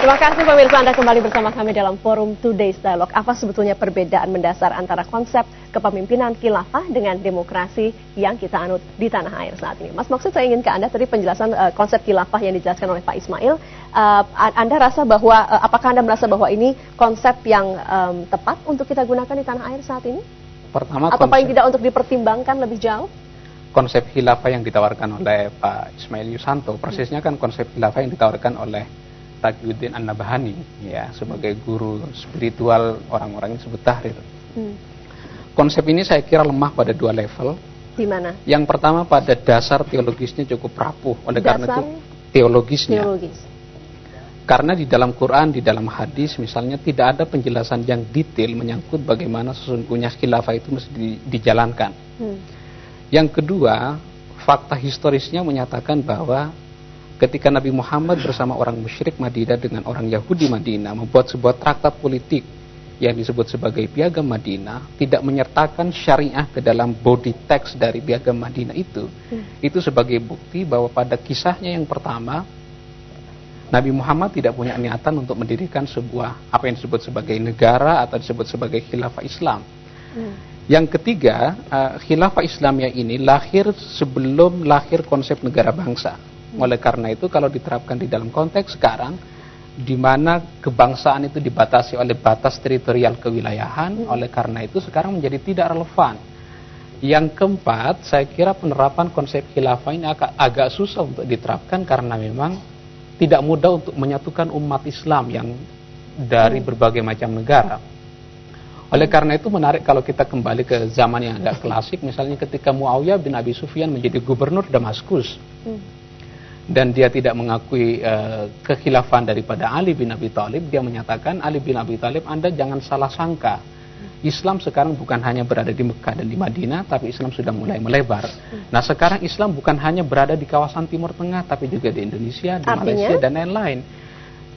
Terima kasih pemirsa, Anda kembali bersama kami dalam Forum Today's Dialogue. Apa sebetulnya perbedaan mendasar antara konsep kepemimpinan khilafah dengan demokrasi yang kita anut di tanah air saat ini? Mas Maksud, saya ingin ke Anda tadi penjelasan konsep khilafah yang dijelaskan oleh Pak Ismail. Anda rasa bahwa, apakah Anda merasa bahwa ini konsep yang tepat untuk kita gunakan di tanah air saat ini? Pertama, atau paling tidak untuk dipertimbangkan lebih jauh? Konsep khilafah yang ditawarkan oleh Pak Ismail Yusanto, persisnya kan konsep khilafah yang ditawarkan oleh Taqiyuddin An-Nabhani, ya, sebagai guru spiritual orang-orang yang disebut Tahrir. Konsep ini saya kira lemah pada dua level. Di mana? Yang pertama pada dasar teologisnya cukup rapuh, oleh karena itu teologisnya. Karena di dalam Quran, di dalam hadis misalnya tidak ada penjelasan yang detail menyangkut bagaimana sesungguhnya khilafah itu mesti dijalankan. Yang kedua, fakta historisnya menyatakan bahwa ketika Nabi Muhammad bersama orang musyrik Madinah dengan orang Yahudi Madinah membuat sebuah traktat politik yang disebut sebagai Piagam Madinah, tidak menyertakan syariah ke dalam body text dari Piagam Madinah itu sebagai bukti bahwa pada kisahnya yang pertama, Nabi Muhammad tidak punya niatan untuk mendirikan sebuah apa yang disebut sebagai negara atau disebut sebagai khilafah Islam. Yang ketiga, khilafah Islamiyah ini lahir sebelum lahir konsep negara bangsa. Oleh karena itu kalau diterapkan di dalam konteks sekarang, di mana kebangsaan itu dibatasi oleh batas teritorial kewilayahan, oleh karena itu sekarang menjadi tidak relevan. Yang keempat, saya kira penerapan konsep khilafah ini agak susah untuk diterapkan karena memang tidak mudah untuk menyatukan umat Islam yang dari berbagai macam negara. Oleh karena itu menarik kalau kita kembali ke zaman yang agak klasik, misalnya ketika Muawiyah bin Abi Sufyan menjadi gubernur Damaskus. Dan dia tidak mengakui kekhilafan daripada Ali bin Abi Thalib, dia menyatakan, Ali bin Abi Thalib, Anda jangan salah sangka. Islam sekarang bukan hanya berada di Mekah dan di Madinah, tapi Islam sudah mulai melebar. Nah sekarang Islam bukan hanya berada di kawasan Timur Tengah, tapi juga di Indonesia, di Malaysia, dan lain-lain.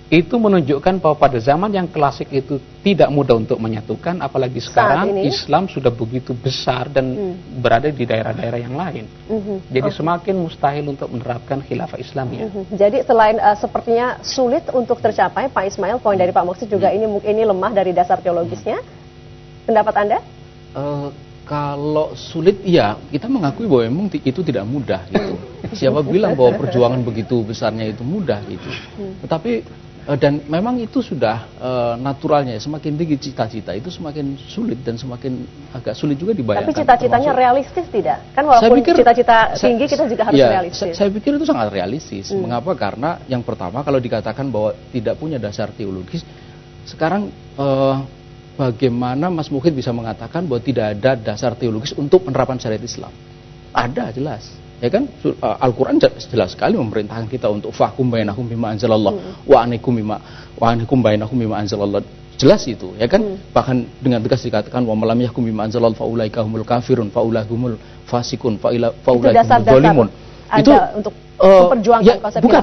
Itu menunjukkan bahwa pada zaman yang klasik itu tidak mudah untuk menyatukan, apalagi sekarang Islam sudah begitu besar dan berada di daerah-daerah yang lain. Jadi semakin mustahil untuk menerapkan khilafah Islamiyah. Jadi selain sepertinya sulit untuk tercapai, Pak Ismail, poin dari Pak Maksud juga ini lemah dari dasar teologisnya. Pendapat Anda? Kalau sulit, iya, kita mengakui bahwa memang itu tidak mudah gitu. Siapa bilang bahwa perjuangan begitu besarnya itu mudah gitu. Tetapi dan memang itu sudah naturalnya, semakin tinggi cita-cita itu semakin sulit dan semakin agak sulit juga dibayangkan. Tapi cita-citanya realistis tidak? Kan walaupun cita-cita tinggi kita juga harus realistis. Saya pikir itu sangat realistis. Mengapa? Karena yang pertama kalau dikatakan bahwa tidak punya dasar teologis, sekarang bagaimana Mas Mukhid bisa mengatakan bahwa tidak ada dasar teologis untuk penerapan syariat Islam? Ada, jelas. Ya kan, Al-Quran jelas sekali memerintahkan kita untuk fahkum bainahum bima anzalallah wa anikum bainahum bima anzalallah. Jelas itu, ya kan? Bahkan dengan tegas dikatakan wa malam yahkum bima anzalallah faulaika humul kafirun faulahumul fasikun faulaika humul zalimun. Itu untuk memperjuangkan konsep bukan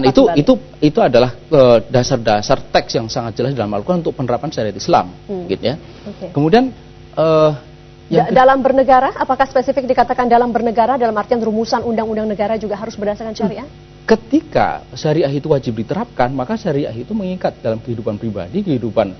itu adalah dasar-dasar teks yang sangat jelas dalam Al-Quran untuk penerapan syariat Islam, gitu ya. Kemudian dalam bernegara, apakah spesifik dikatakan dalam bernegara dalam artian rumusan undang-undang negara juga harus berdasarkan syariah? Ketika syariah itu wajib diterapkan, maka syariah itu mengikat dalam kehidupan pribadi, kehidupan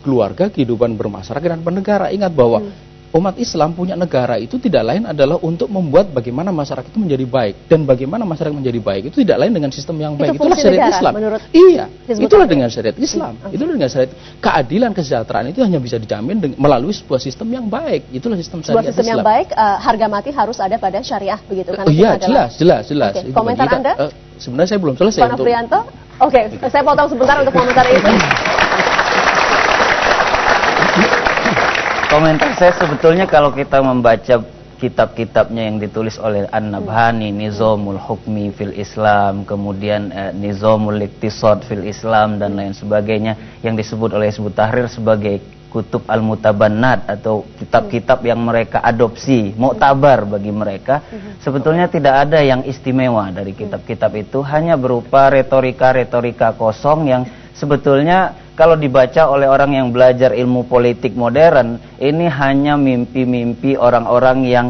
keluarga, kehidupan bermasyarakat dan bernegara. Ingat bahwa umat Islam punya negara itu tidak lain adalah untuk membuat bagaimana masyarakat itu menjadi baik, dan bagaimana masyarakat menjadi baik itu tidak lain dengan sistem yang baik. Itulah syariat Islam. Iya, itulah dengan syariat Islam. Itulah dengan syariat keadilan, kesejahteraan itu hanya bisa dijamin melalui sebuah sistem yang baik. Itulah sistem syariat Islam. Sebuah sistem yang baik, harga mati harus ada pada syariah, begitu kan? Iya, jelas. Komentar Anda? Sebenarnya saya belum selesai. Pak Nofrianto? Oke, saya potong sebentar untuk komentar itu. Komentar saya sebetulnya kalau kita membaca kitab-kitabnya yang ditulis oleh An-Nabhani, Nizamul Hukmi fil Islam, kemudian Nizamul Iqtisad fil Islam dan lain sebagainya, yang disebut oleh Hizbut Tahrir sebagai Kutub Al-Mutabannat atau kitab-kitab yang mereka adopsi, muktabar bagi mereka, sebetulnya tidak ada yang istimewa dari kitab-kitab itu, hanya berupa retorika-retorika kosong yang sebetulnya kalau dibaca oleh orang yang belajar ilmu politik modern, ini hanya mimpi-mimpi orang-orang yang